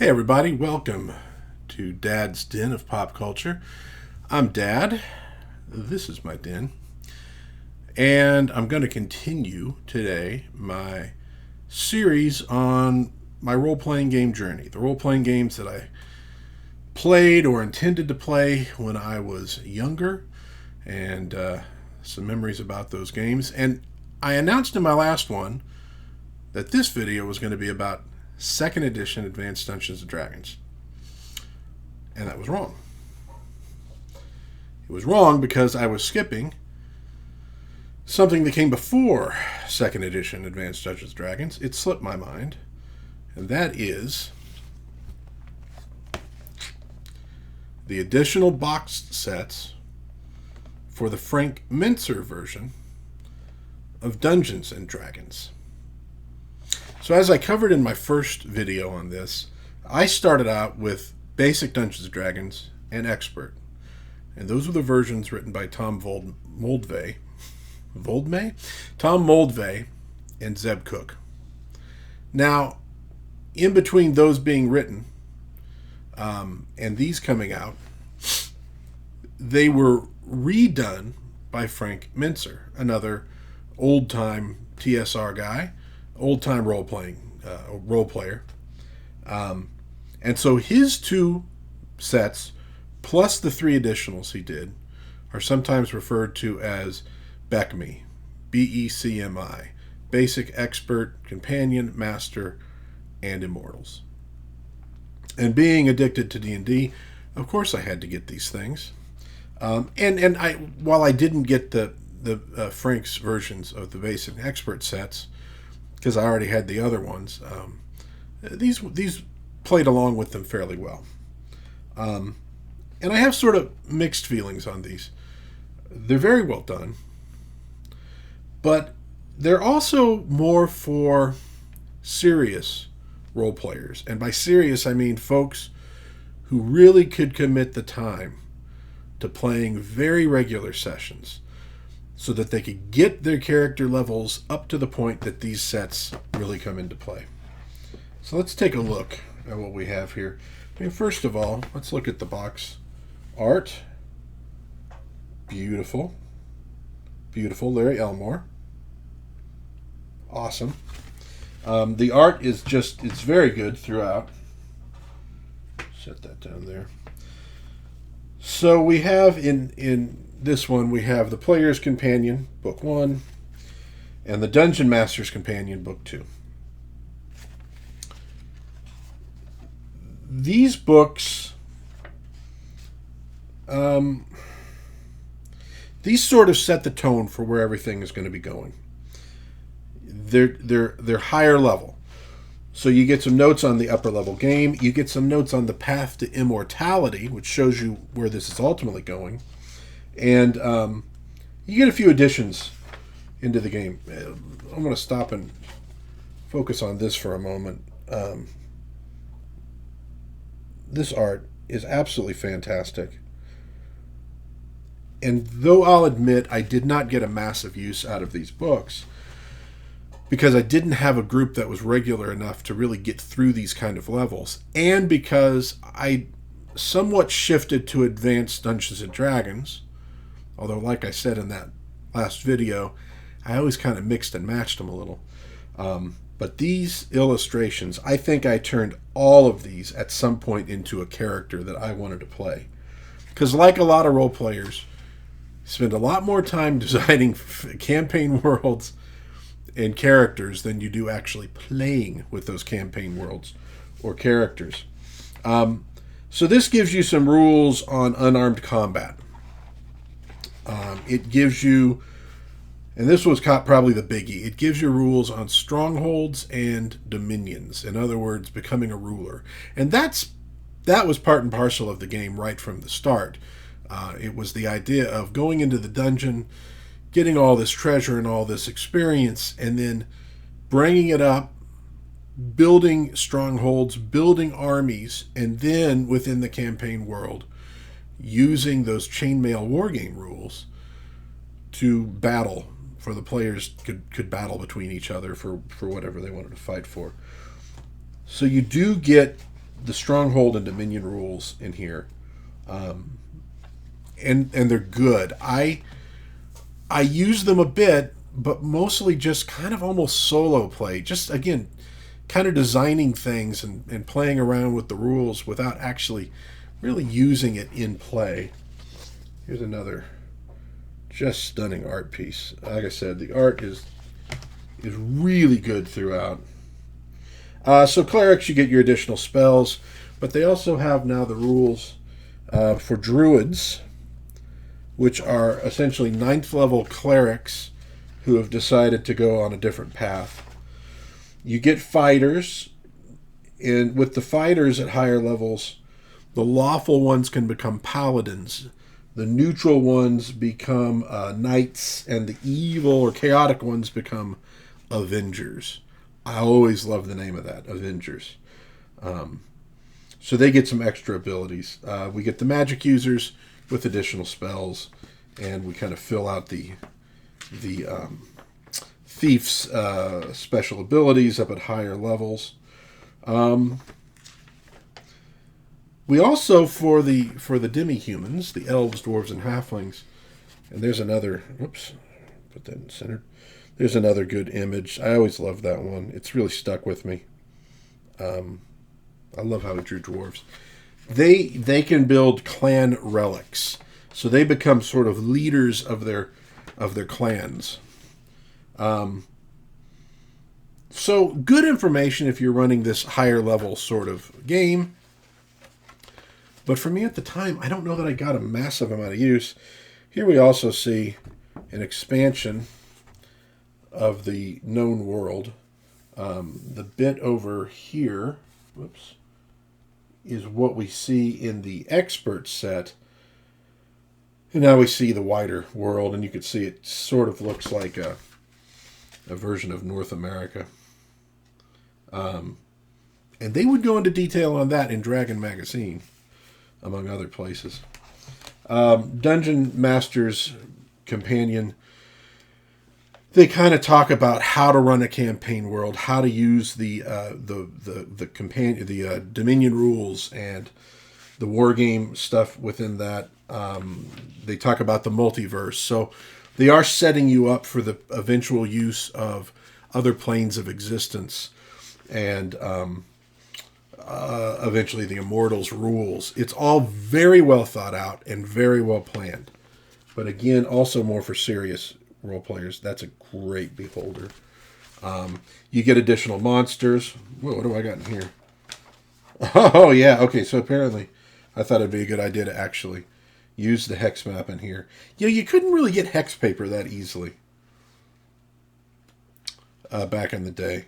Hey everybody, welcome to Dad's Den of Pop Culture. I'm Dad. This is my den. And I'm going to continue today my series on my role-playing game journey. The role-playing games that I played or intended to play when I was younger, and some memories about those games. And I announced in my last one that this video was going to be about second edition Advanced Dungeons & Dragons. And that was wrong. It was wrong because I was skipping something that came before second edition Advanced Dungeons & Dragons. It slipped my mind. And that is the additional boxed sets for the Frank Mentzer version of Dungeons & Dragons. So as I covered in my first video on this, I started out with Basic Dungeons & Dragons and Expert. And those were the versions written by Tom Moldvay and Zeb Cook. Now, in between those being written and these coming out, they were redone by Frank Mentzer, another old-time TSR guy, old-time role player. And so his two sets, plus the three additionals he did, are sometimes referred to as BECMI, BECMI, Basic, Expert, Companion, Master, and Immortals. And being addicted to D&D, of course I had to get these things. And while I didn't get the Frank's versions of the Basic and Expert sets, because I already had the other ones, these played along with them fairly well. And I have sort of mixed feelings on these. They're very well done, but they're also more for serious role players. And by serious, I mean folks who really could commit the time to playing very regular sessions, so that they could get their character levels up to the point that these sets really come into play. So let's take a look at what we have here. First of all, let's look at the box art. Beautiful. Beautiful. Larry Elmore. Awesome. The art is it's very good throughout. Set that down there. So we have in this one, we have the Player's Companion, Book 1, and the Dungeon Master's Companion, Book 2. These books, these sort of set the tone for where everything is going to be going. They're higher level. So you get some notes on the upper level game. You get some notes on the path to immortality, which shows you where this is ultimately going. And you get a few additions into the game. I'm going to stop and focus on this for a moment. This art is absolutely fantastic. And though I'll admit I did not get a massive use out of these books, because I didn't have a group that was regular enough to really get through these kind of levels, and because I somewhat shifted to Advanced Dungeons & Dragons, although like I said in that last video, I always kind of mixed and matched them a little. But these illustrations, I think I turned all of these at some point into a character that I wanted to play. Because like a lot of role players, spend a lot more time designing campaign worlds and characters than you do actually playing with those campaign worlds or characters. So this gives you some rules on unarmed combat. It gives you, and this was probably the biggie, it gives you rules on strongholds and dominions. In other words, becoming a ruler. And that was part and parcel of the game right from the start. It was the idea of going into the dungeon, getting all this treasure and all this experience, and then bringing it up, building strongholds, building armies, and then within the campaign world, using those chainmail wargame rules to battle, for the players could battle between each other for whatever they wanted to fight for. So you do get the stronghold and dominion rules in here, and they're good. I use them a bit, but mostly just kind of almost solo play. Just again, kind of designing things and playing around with the rules without actually really using it in play. Here's another just stunning art piece. Like I said, the art is really good throughout. So clerics, you get your additional spells, but they also have now the rules for druids, which are essentially 9th level clerics who have decided to go on a different path. You get fighters, and with the fighters at higher levels, the lawful ones can become paladins. The neutral ones become knights, and the evil or chaotic ones become avengers. I always love the name of that, avengers. So they get some extra abilities. We get the magic users with additional spells, and we kind of fill out the thief's special abilities up at higher levels. We also, for the demi-humans, the elves, dwarves, and halflings, and there's another, oops, put that in center. There's another good image. I always love that one. It's really stuck with me. I love how he drew dwarves. They can build clan relics, so they become sort of leaders of their clans. So good information if you're running this higher level sort of game. But for me at the time, I don't know that I got a massive amount of use. Here we also see an expansion of the known world. The bit over here, whoops, is what we see in the expert set. And now we see the wider world, and you can see it sort of looks like a version of North America. And they would go into detail on that in Dragon Magazine, among other places. Dungeon Master's Companion, they kind of talk about how to run a campaign world, how to use the Dominion rules and the wargame stuff within that. They talk about the multiverse, so they are setting you up for the eventual use of other planes of existence, and eventually the Immortals rules. It's all very well thought out and very well planned, but again, also more for serious role players. That's a great beholder. You get additional monsters. Whoa, what do I got in here? Oh yeah, okay, so apparently I thought it'd be a good idea to actually use the hex map in here. Yeah, you couldn't really get hex paper that easily back in the day.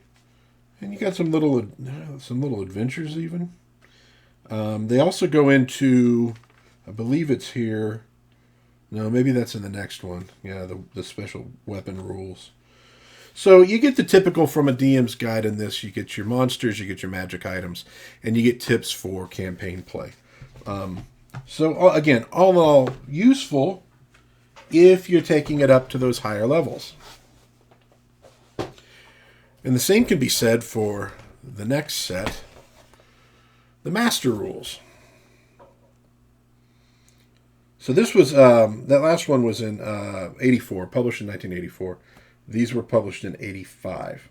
And you got some little adventures even. They also go into, I believe it's here. No, maybe that's in the next one. Yeah, the special weapon rules. So you get the typical from a DM's guide in this. You get your monsters, you get your magic items, and you get tips for campaign play. So again, all in all, useful if you're taking it up to those higher levels. And the same can be said for the next set, the Master Rules. So this was, that last one was in 84, published in 1984. These were published in 85.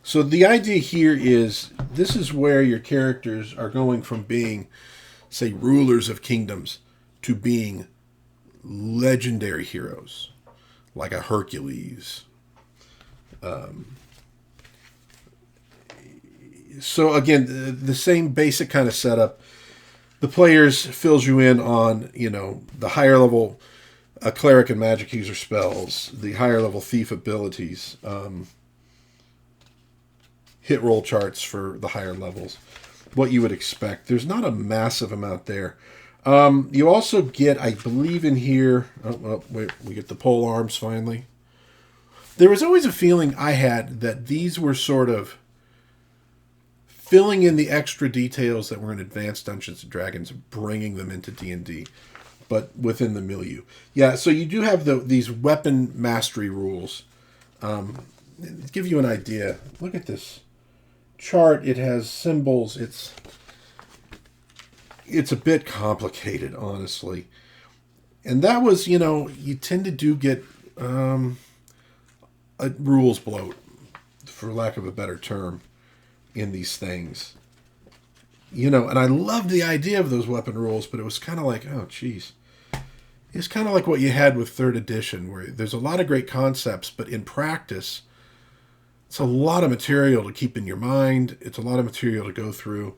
So the idea here is, this is where your characters are going from being, say, rulers of kingdoms to being legendary heroes, like a Hercules. So again, the same basic kind of setup. The players fills you in on, the higher level cleric and magic user spells, the higher level thief abilities, hit roll charts for the higher levels, what you would expect. There's not a massive amount there. You also get, I believe in here, we get the pole arms finally. There was always a feeling I had that these were sort of filling in the extra details that were in Advanced Dungeons & Dragons, bringing them into D&D, but within the milieu. Yeah, so you do have these weapon mastery rules. To give you an idea, look at this chart. It has symbols. It's it's a bit complicated, honestly. And that was, you tend to do get a rules bloat, for lack of a better term, in these things. And I loved the idea of those weapon rules, but it was kind of like, oh, geez. It's kind of like what you had with 3rd edition, where there's a lot of great concepts, but in practice, it's a lot of material to keep in your mind. It's a lot of material to go through.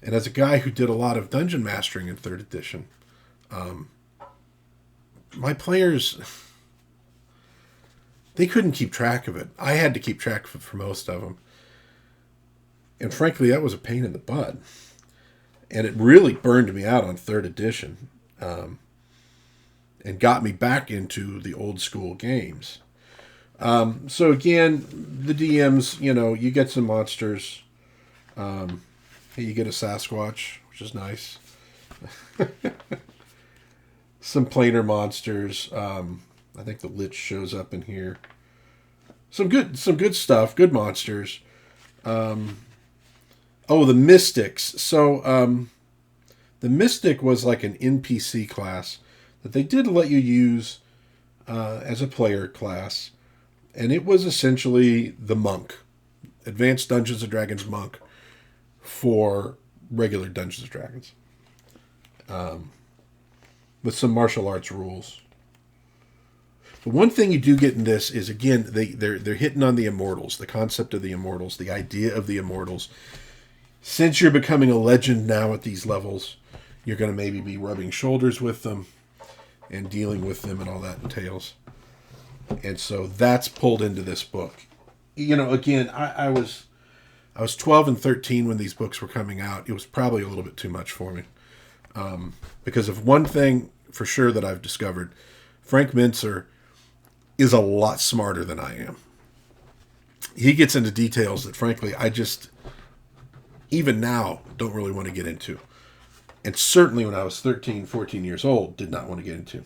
And as a guy who did a lot of dungeon mastering in 3rd edition, my players, they couldn't keep track of it. I had to keep track of it for most of them. And frankly, that was a pain in the butt. And it really burned me out on 3rd edition. And got me back into the old school games. So again, the DMs, you get some monsters. You get a Sasquatch, which is nice. Some planar monsters. I think the Lich shows up in here. Some good stuff. Good monsters. The Mystics. So the Mystic was like an NPC class that they did let you use as a player class. And it was essentially the monk. Advanced Dungeons & Dragons monk for regular Dungeons & Dragons. With some martial arts rules. But one thing you do get in this is, again, they're hitting on the Immortals, the concept of the Immortals, the idea of the Immortals. Since you're becoming a legend now at these levels, you're going to maybe be rubbing shoulders with them and dealing with them and all that entails. And so that's pulled into this book. Again, I was 12 and 13 when these books were coming out. It was probably a little bit too much for me. Because of one thing for sure that I've discovered, Frank Mentzer is a lot smarter than I am. He gets into details that, frankly, I just, even now, don't really want to get into. And certainly when I was 13, 14 years old, did not want to get into.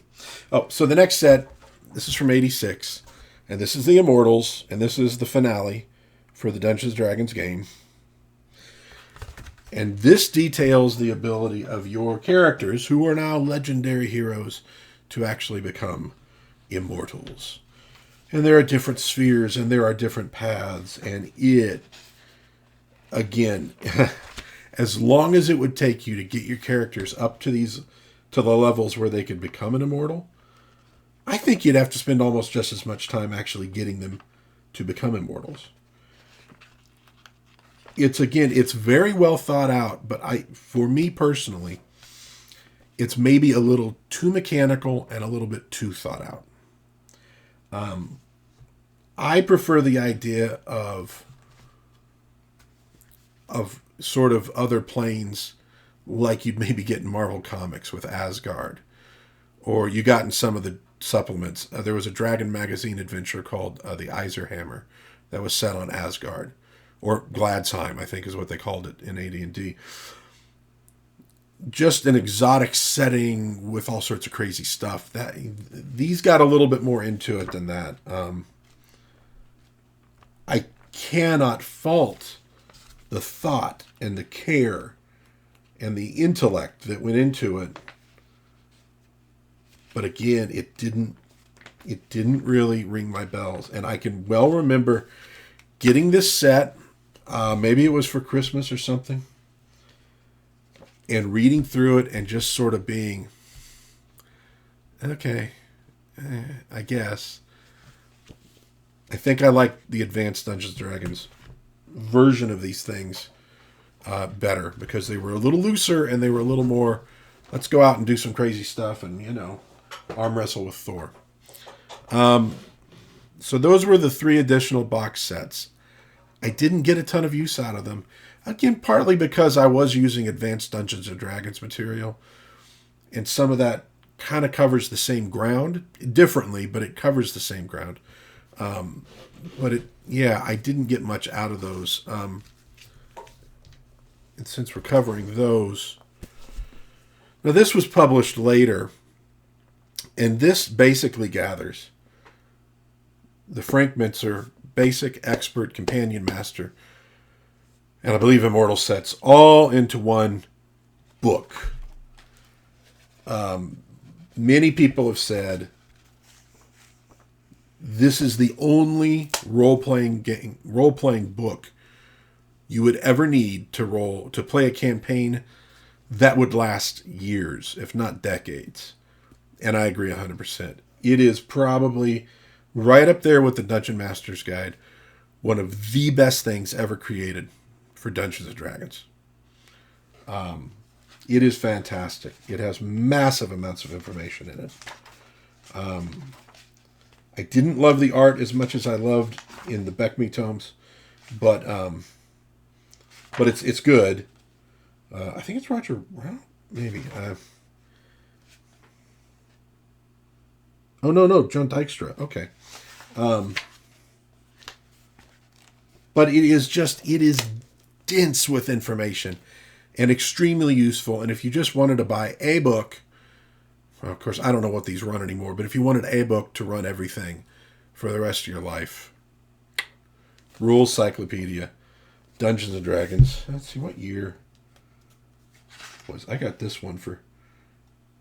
Oh, so the next set, this is from 86, and this is the Immortals, and this is the finale for the Dungeons & Dragons game. And this details the ability of your characters, who are now legendary heroes, to actually become immortals. And there are different spheres, and there are different paths, and it, again, as long as it would take you to get your characters up to the levels where they could become an immortal, I think you'd have to spend almost just as much time actually getting them to become immortals. It's very well thought out, but for me personally, it's maybe a little too mechanical and a little bit too thought out. I prefer the idea of sort of other planes, like you'd maybe get in Marvel Comics with Asgard, or you got in some of the supplements. There was a Dragon magazine adventure called the Eiserhammer that was set on Asgard, or Gladsheim, I think is what they called it in AD&D. Just an exotic setting with all sorts of crazy stuff. These got a little bit more into it than that. I cannot fault the thought and the care and the intellect that went into it. But again, it didn't really ring my bells. And I can well remember getting this set, maybe it was for Christmas or something, and reading through it and just sort of being, okay, I guess. I think I like the Advanced Dungeons & Dragons version of these things better, because they were a little looser and they were a little more, let's go out and do some crazy stuff and, arm wrestle with Thor. So those were the 3 additional box sets. I didn't get a ton of use out of them. Again, partly because I was using Advanced Dungeons & Dragons material, and some of that kind of covers the same ground, differently, but it covers the same ground. I didn't get much out of those. And since we're covering those, now this was published later, and this basically gathers the Frank Mentzer Basic, Expert, Companion, Master, and I believe Immortal sets all into one book. Many people have said this is the only role-playing book you would ever need to play a campaign that would last years, if not decades. And I agree 100%. It is probably right up there with the Dungeon Master's Guide, one of the best things ever created for Dungeons and Dragons. It is fantastic. It has massive amounts of information in it. I didn't love the art as much as I loved in the Beckme tomes, but it's good. I think it's Roger Brown, maybe. No, John Dykstra. Okay. But it is dense with information and extremely useful. And if you just wanted to buy a book, well, of course, I don't know what these run anymore, but if you wanted a book to run everything for the rest of your life, Rules Cyclopedia, Dungeons and Dragons. Let's see, what year was I got this one for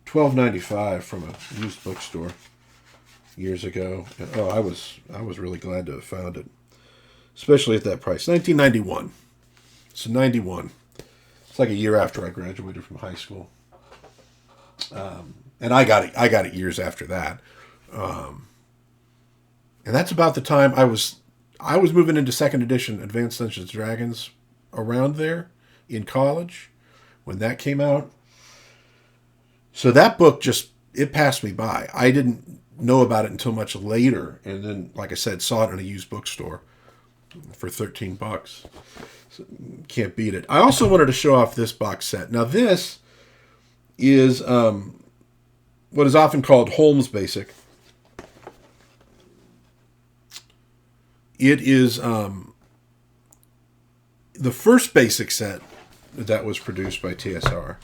$12.95 from a used bookstore years ago. And, I was really glad to have found it, especially at that price. 1991. So 91. It's like a year after I graduated from high school. And I got it years after that. And that's about the time I was moving into second edition Advanced Dungeons and Dragons around there in college when that came out. So that book it passed me by. I didn't know about it until much later, and then, like I said, saw it in a used bookstore for $13. So, can't beat it. I also wanted to show off this box set. Now this is what is often called Holmes Basic. It is the first basic set that was produced by TSR.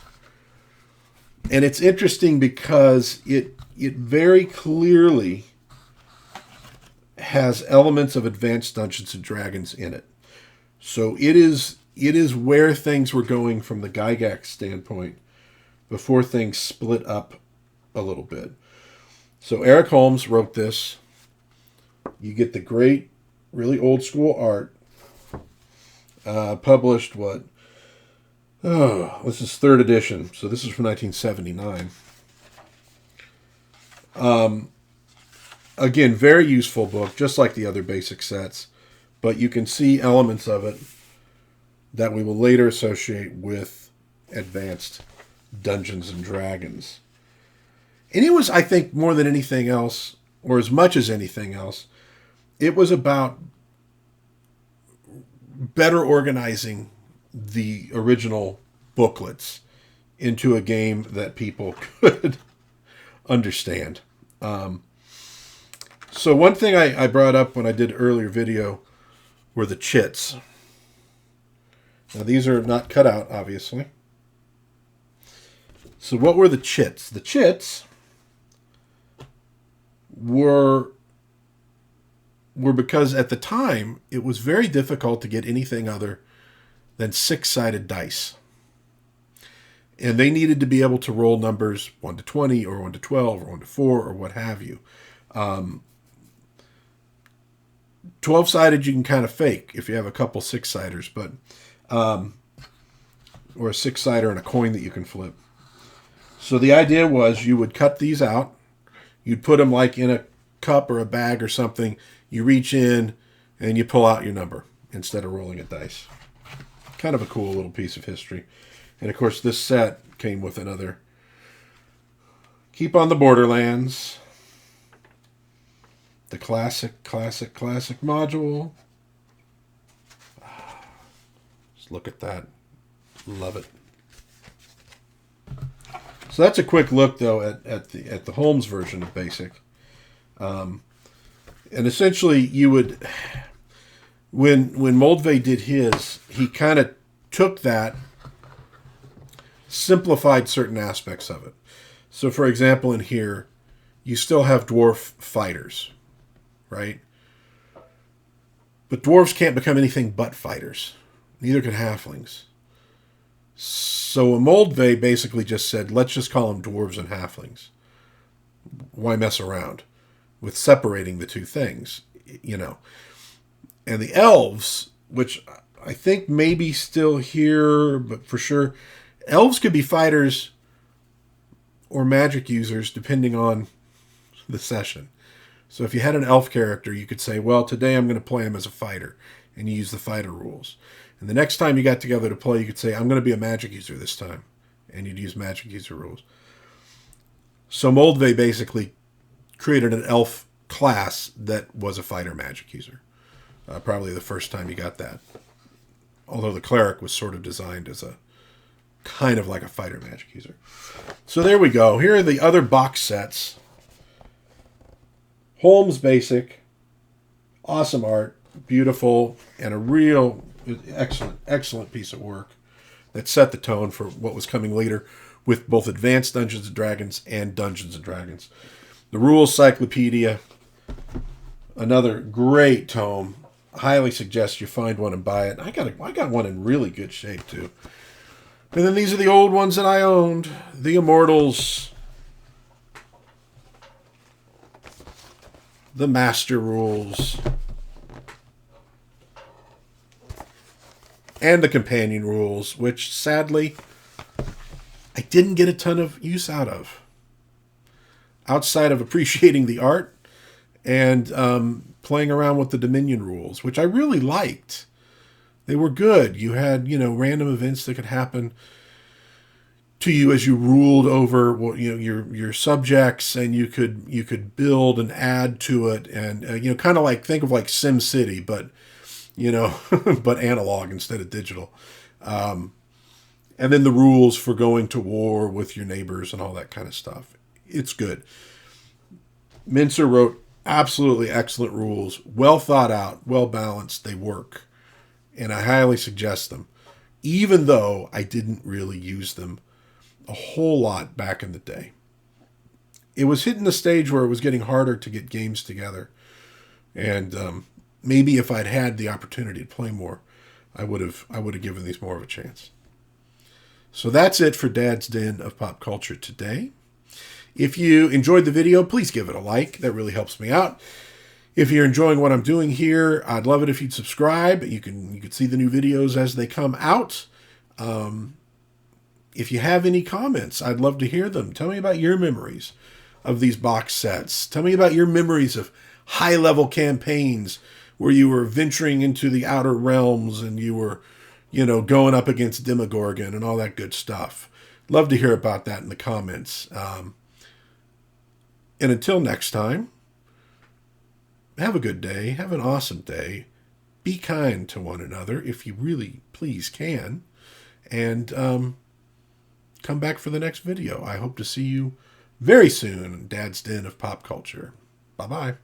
And it's interesting because it very clearly has elements of Advanced Dungeons and Dragons in it. So it is where things were going from the Gygax standpoint before things split up a little bit. So Eric Holmes wrote this. You get the great, really old school art. Published what? Oh, this is third edition. So this is from 1979. Again, very useful book, just like the other basic sets. But you can see elements of it that we will later associate with Advanced Dungeons and Dragons. And it was, I think, more than anything else, or as much as anything else, it was about better organizing the original booklets into a game that people could understand. So one thing I brought up when I did earlier video were the chits. Now these are not cut out, obviously. So what were the chits? The chits were because at the time it was very difficult to get anything other than 6-sided dice. And they needed to be able to roll numbers 1 to 20 or 1 to 12 or 1 to 4 or what have you. 12-sided you can kind of fake if you have a couple 6-siders, but or a 6-sider and a coin that you can flip. So the idea was you would cut these out. You'd put them like in a cup or a bag or something. You reach in and you pull out your number instead of rolling a dice. Kind of a cool little piece of history. And of course this set came with another Keep on the Borderlands. The classic module. Just look at that. Love it. So that's a quick look, though, at the Holmes version of Basic. And essentially, you would, when Moldvay did his, he kind of took that, simplified certain aspects of it. So, for example, in here, you still have dwarf fighters, right? But dwarves can't become anything but fighters. Neither can halflings. So Moldvay basically just said, let's just call them dwarves and halflings. Why mess around with separating the two things, you know? And the elves, which I think maybe still here, but for sure, elves could be fighters or magic users depending on the session. So if you had an elf character, you could say, well, today I'm going to play him as a fighter, and you use the fighter rules. And the next time you got together to play, you could say, I'm going to be a magic user this time, and you'd use magic user rules. So Moldvay basically created an elf class that was a fighter magic user. Probably the first time you got that. Although the cleric was sort of designed as a kind of like a fighter magic user. So there we go. Here are the other box sets. Holmes Basic. Awesome art. Beautiful. And a real excellent piece of work that set the tone for what was coming later with both Advanced Dungeons & Dragons and Dungeons & Dragons. The Rules Cyclopedia. Another great tome. Highly suggest you find one and buy it. I got one in really good shape too. And then these are the old ones that I owned. The Immortals. The Master Rules. And the Companion Rules, which sadly I didn't get a ton of use out of. Outside of appreciating the art and playing around with the Dominion rules, which I really liked. They were good. You had, random events that could happen to you as you ruled over, your subjects, and you could build and add to it, and kind of think of like Sim City, but but analog instead of digital. And then the rules for going to war with your neighbors and all that kind of stuff. It's good. Mentzer wrote absolutely excellent rules, well thought out, well balanced. They work, and I highly suggest them, even though I didn't really use them a whole lot back in the day. It was hitting the stage where it was getting harder to get games together, and maybe if I'd had the opportunity to play more, I would have given these more of a chance. So that's it for Dad's Den of Pop Culture today. If you enjoyed the video, please give it a like. That really helps me out. If you're enjoying what I'm doing here, I'd love it if you'd subscribe. You can see the new videos as they come out. If you have any comments, I'd love to hear them. Tell me about your memories of these box sets. Tell me about your memories of high-level campaigns where you were venturing into the outer realms and you were, going up against Demogorgon and all that good stuff. Love to hear about that in the comments. And until next time, have a good day. Have an awesome day. Be kind to one another if you really, please can. And come back for the next video. I hope to see you very soon in Dad's Den of Pop Culture. Bye-bye.